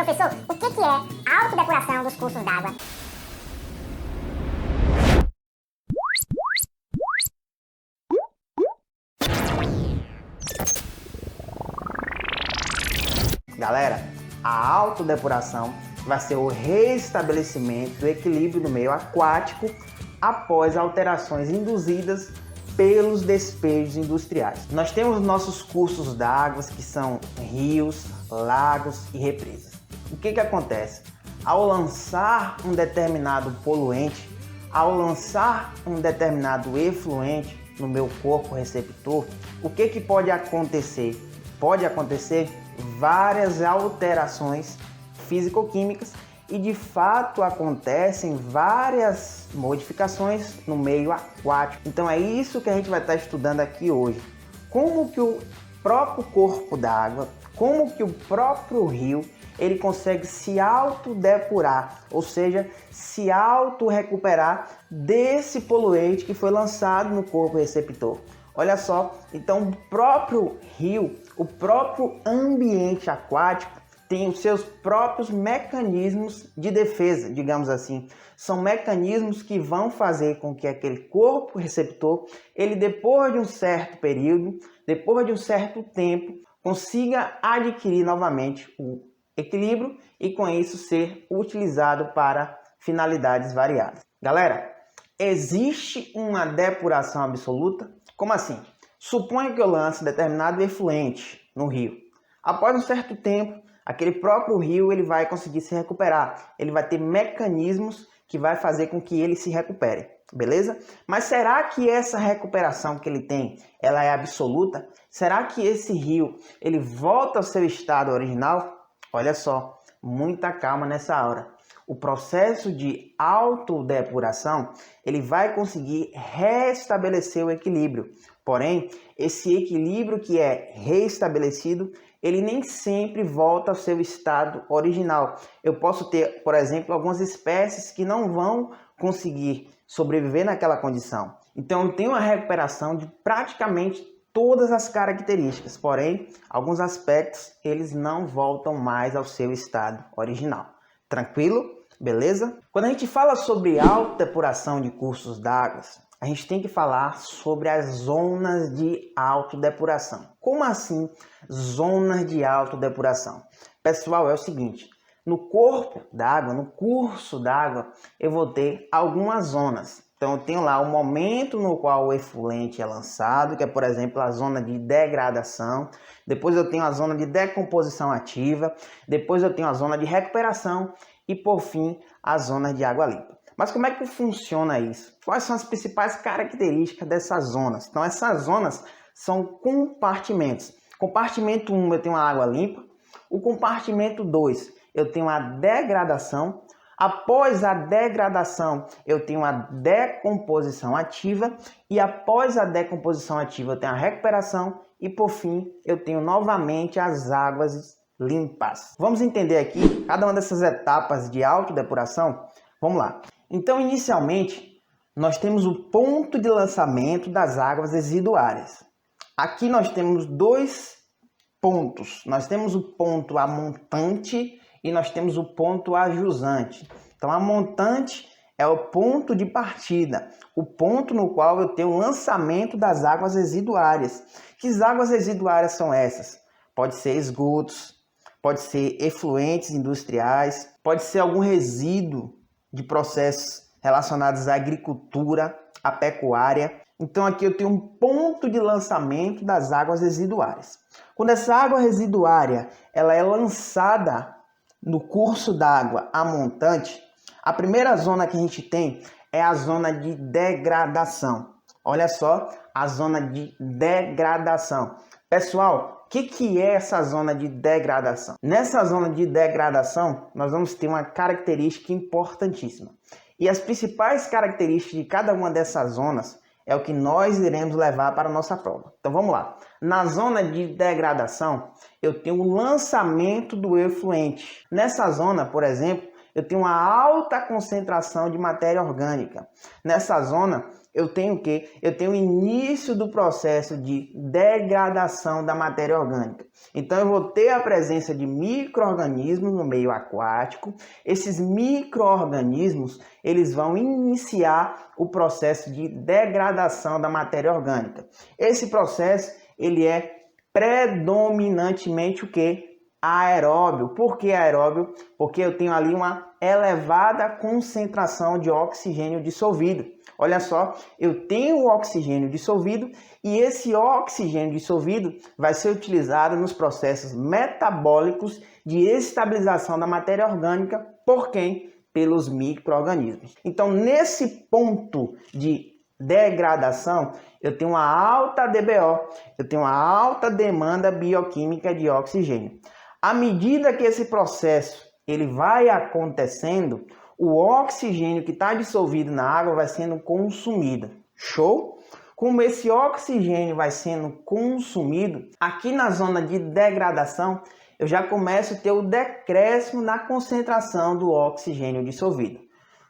Professor, o que é a autodepuração dos cursos d'água? Galera, a autodepuração vai ser o restabelecimento do equilíbrio do meio aquático após alterações induzidas pelos despejos industriais. Nós temos nossos cursos d'água, que são rios, lagos e represas. O que acontece? Ao lançar um determinado poluente, ao lançar um determinado efluente no meu corpo receptor, o que pode acontecer? Pode acontecer várias alterações físico-químicas e de fato acontecem várias modificações no meio aquático. Então é isso que a gente vai estar estudando aqui hoje. Como que o próprio corpo d'água, como que o próprio rio, ele consegue se autodepurar, ou seja, se auto-recuperar desse poluente que foi lançado no corpo receptor. Olha só, então o próprio rio, o próprio ambiente aquático tem os seus próprios mecanismos de defesa, digamos assim. São mecanismos que vão fazer com que aquele corpo receptor, ele depois de um certo período, depois de um certo tempo, consiga adquirir novamente o equilíbrio e com isso ser utilizado para finalidades variadas. Galera, existe uma depuração absoluta? Como assim? Suponha que eu lance determinado efluente no rio. Após um certo tempo, aquele próprio rio ele vai conseguir se recuperar. Ele vai ter mecanismos que vai fazer com que ele se recupere, beleza? Mas será que essa recuperação que ele tem, ela é absoluta? Será que esse rio, ele volta ao seu estado original? Olha só, muita calma nessa hora. O processo de autodepuração, ele vai conseguir restabelecer o equilíbrio. Porém, esse equilíbrio que é restabelecido, ele nem sempre volta ao seu estado original. Eu posso ter, por exemplo, algumas espécies que não vão conseguir sobreviver naquela condição. Então, eu tenho uma recuperação de praticamente todas as características, porém, alguns aspectos, eles não voltam mais ao seu estado original. Tranquilo? Beleza? Quando a gente fala sobre autodepuração de cursos d'água, a gente tem que falar sobre as zonas de autodepuração. Como assim zonas de autodepuração? Pessoal, é o seguinte, no corpo d'água, no curso d'água, eu vou ter algumas zonas. Então eu tenho lá o momento no qual o efluente é lançado, que é, por exemplo, a zona de degradação. Depois eu tenho a zona de decomposição ativa. Depois eu tenho a zona de recuperação. E, por fim, a zona de água limpa. Mas como é que funciona isso? Quais são as principais características dessas zonas? Então, essas zonas são compartimentos. Compartimento 1, eu tenho a água limpa. O compartimento 2, eu tenho a degradação. Após a degradação, eu tenho a decomposição ativa. E após a decomposição ativa, eu tenho a recuperação. E, por fim, eu tenho novamente as águas limpas. Vamos entender aqui cada uma dessas etapas de autodepuração? Vamos lá. Então, inicialmente, nós temos o ponto de lançamento das águas residuárias. Aqui nós temos dois pontos. Nós temos o ponto amontante e nós temos o ponto ajusante. Então, a montante é o ponto de partida, o ponto no qual eu tenho o lançamento das águas residuárias. Que águas residuárias são essas? Pode ser esgotos, pode ser efluentes industriais, pode ser algum resíduo de processos relacionados à agricultura, à pecuária. Então aqui eu tenho um ponto de lançamento das águas residuárias. Quando essa água residuária ela é lançada no curso d'água a montante, a primeira zona que a gente tem é a zona de degradação. Olha só, a zona de degradação. Pessoal, o que é essa zona de degradação? Nessa zona de degradação, nós vamos ter uma característica importantíssima. E as principais características de cada uma dessas zonas é o que nós iremos levar para a nossa prova. Então vamos lá. Na zona de degradação, eu tenho o lançamento do efluente. Nessa zona, por exemplo, eu tenho uma alta concentração de matéria orgânica. Nessa zona, eu tenho o quê? Eu tenho o início do processo de degradação da matéria orgânica. Então, eu vou ter a presença de micro-organismos no meio aquático. Esses micro-organismos, eles vão iniciar o processo de degradação da matéria orgânica. Esse processo, ele é predominantemente o quê? Aeróbio. Por que aeróbio? Porque eu tenho ali uma elevada concentração de oxigênio dissolvido. Olha só, eu tenho o oxigênio dissolvido e esse oxigênio dissolvido vai ser utilizado nos processos metabólicos de estabilização da matéria orgânica. Por quem? Pelos micro-organismos. Então, nesse ponto de degradação, eu tenho uma alta DBO, eu tenho uma alta demanda bioquímica de oxigênio. À medida que esse processo ele vai acontecendo, o oxigênio que está dissolvido na água vai sendo consumido. Show? Como esse oxigênio vai sendo consumido, aqui na zona de degradação, eu já começo a ter o decréscimo na concentração do oxigênio dissolvido.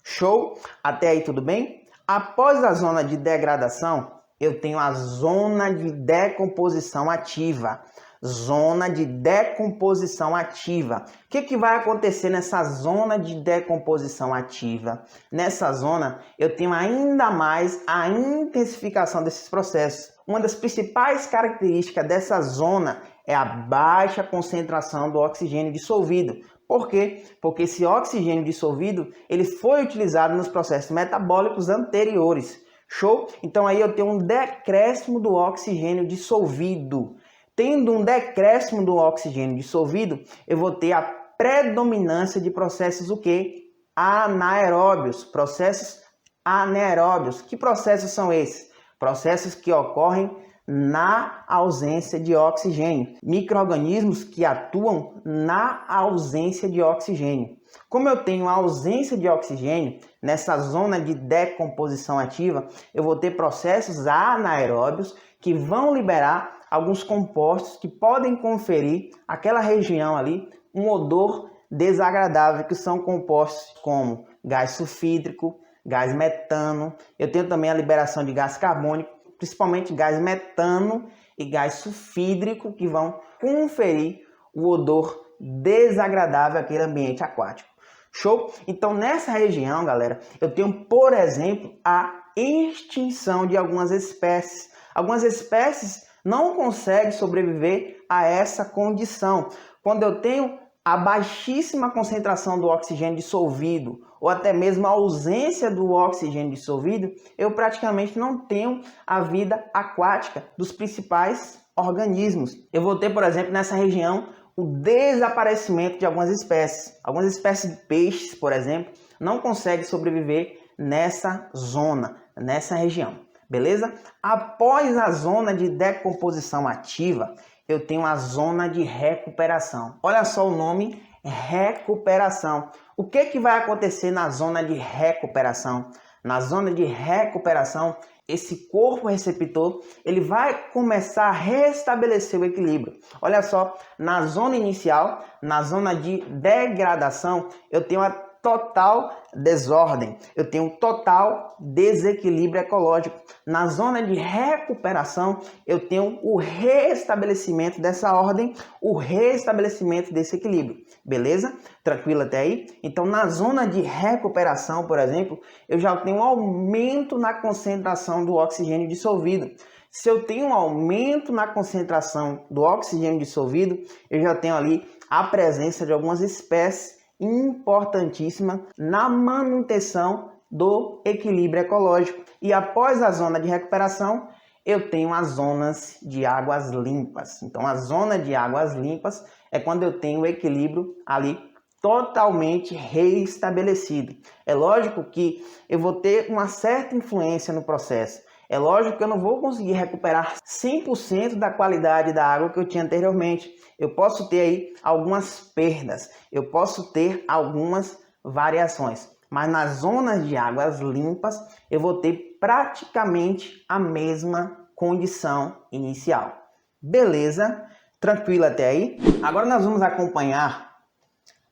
Show? Até aí tudo bem? Após a zona de degradação, eu tenho a zona de decomposição ativa. Zona de decomposição ativa. O que vai acontecer nessa zona de decomposição ativa? Nessa zona, eu tenho ainda mais a intensificação desses processos. Uma das principais características dessa zona é a baixa concentração do oxigênio dissolvido. Por quê? Porque esse oxigênio dissolvido ele foi utilizado nos processos metabólicos anteriores. Show? Então aí eu tenho um decréscimo do oxigênio dissolvido. Tendo um decréscimo do oxigênio dissolvido, eu vou ter a predominância de processos o quê? Anaeróbios, processos anaeróbios. Que processos são esses? Processos que ocorrem na ausência de oxigênio. Micro-organismos que atuam na ausência de oxigênio. Como eu tenho a ausência de oxigênio, nessa zona de decomposição ativa, eu vou ter processos anaeróbios que vão liberar alguns compostos que podem conferir àquela região ali um odor desagradável, que são compostos como gás sulfídrico, gás metano. Eu tenho também a liberação de gás carbônico, principalmente gás metano e gás sulfídrico, que vão conferir o odor desagradável àquele ambiente aquático. Show? Então, nessa região, galera, eu tenho, por exemplo, a extinção de algumas espécies. Algumas espécies não conseguem sobreviver a essa condição. Quando eu tenho a baixíssima concentração do oxigênio dissolvido, ou até mesmo a ausência do oxigênio dissolvido, eu praticamente não tenho a vida aquática dos principais organismos. Eu vou ter, por exemplo, nessa região, o desaparecimento de algumas espécies. Algumas espécies de peixes, por exemplo, não conseguem sobreviver nessa zona, nessa região. Beleza? Após a zona de decomposição ativa, eu tenho a zona de recuperação. Olha só o nome, recuperação. O que vai acontecer na zona de recuperação? Na zona de recuperação, esse corpo receptor ele vai começar a restabelecer o equilíbrio. Olha só, na zona inicial, na zona de degradação, eu tenho a total desordem, eu tenho total desequilíbrio ecológico. Na zona de recuperação, eu tenho o restabelecimento dessa ordem, o restabelecimento desse equilíbrio. Beleza? Tranquilo até aí? Então, na zona de recuperação, por exemplo, eu já tenho um aumento na concentração do oxigênio dissolvido. Se eu tenho um aumento na concentração do oxigênio dissolvido, eu já tenho ali a presença de algumas espécies importantíssima na manutenção do equilíbrio ecológico. E após a zona de recuperação, eu tenho as zonas de águas limpas. Então, a zona de águas limpas é quando eu tenho o equilíbrio ali totalmente reestabelecido. É lógico que eu vou ter uma certa influência no processo. É lógico que eu não vou conseguir recuperar 100% da qualidade da água que eu tinha anteriormente. Eu posso ter aí algumas perdas, eu posso ter algumas variações. Mas nas zonas de águas limpas, eu vou ter praticamente a mesma condição inicial. Beleza? Tranquilo até aí? Agora nós vamos acompanhar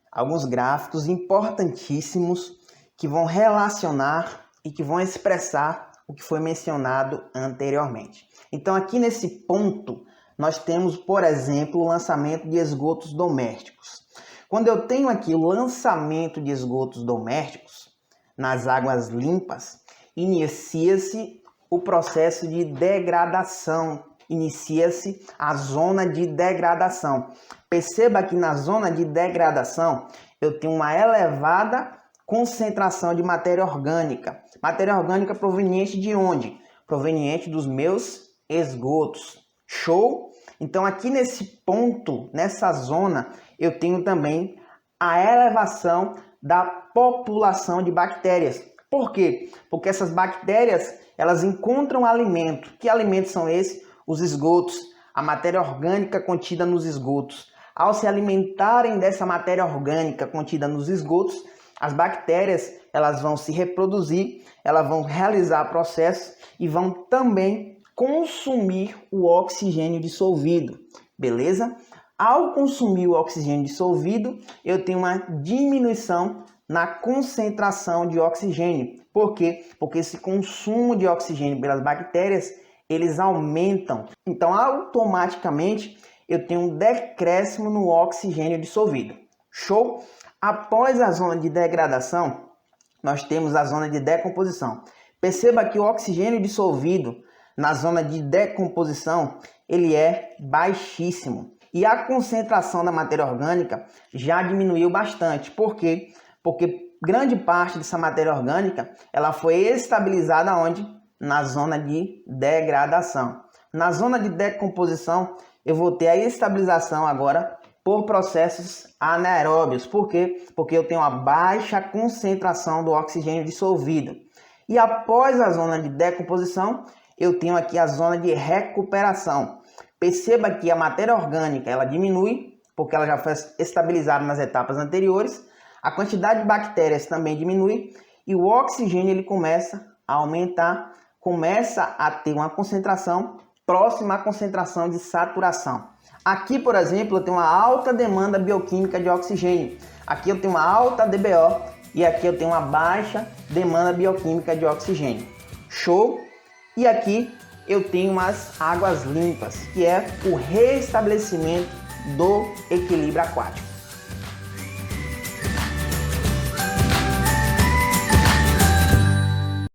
alguns gráficos importantíssimos que vão relacionar e que vão expressar o que foi mencionado anteriormente. Então aqui nesse ponto nós temos, por exemplo, o lançamento de esgotos domésticos. Quando eu tenho aqui o lançamento de esgotos domésticos nas águas limpas, inicia-se o processo de degradação, inicia-se a zona de degradação. Perceba que na zona de degradação eu tenho uma elevada concentração de matéria orgânica. Matéria orgânica proveniente de onde? Proveniente dos meus esgotos. Show? Então aqui nesse ponto, nessa zona, eu tenho também a elevação da população de bactérias. Por quê? Porque essas bactérias, elas encontram alimento. Que alimentos são esses? Os esgotos, a matéria orgânica contida nos esgotos. Ao se alimentarem dessa matéria orgânica contida nos esgotos, as bactérias, elas vão se reproduzir, elas vão realizar processos e vão também consumir o oxigênio dissolvido, beleza? Ao consumir o oxigênio dissolvido, eu tenho uma diminuição na concentração de oxigênio. Por quê? Porque esse consumo de oxigênio pelas bactérias, eles aumentam. Então, automaticamente, eu tenho um decréscimo no oxigênio dissolvido. Show? Após a zona de degradação, nós temos a zona de decomposição. Perceba que o oxigênio dissolvido na zona de decomposição, ele é baixíssimo. E a concentração da matéria orgânica já diminuiu bastante. Por quê? Porque grande parte dessa matéria orgânica, ela foi estabilizada onde? Na zona de degradação. Na zona de decomposição, eu vou ter a estabilização agora por processos anaeróbios. Por quê? Porque eu tenho uma baixa concentração do oxigênio dissolvido. E após a zona de decomposição, eu tenho aqui a zona de recuperação. Perceba que a matéria orgânica ela diminui, porque ela já foi estabilizada nas etapas anteriores. A quantidade de bactérias também diminui e o oxigênio ele começa a aumentar, começa a ter uma concentração próxima à concentração de saturação. Aqui, por exemplo, eu tenho uma alta demanda bioquímica de oxigênio. Aqui eu tenho uma alta DBO e aqui eu tenho uma baixa demanda bioquímica de oxigênio. Show? E aqui eu tenho umas águas limpas, que é o restabelecimento do equilíbrio aquático.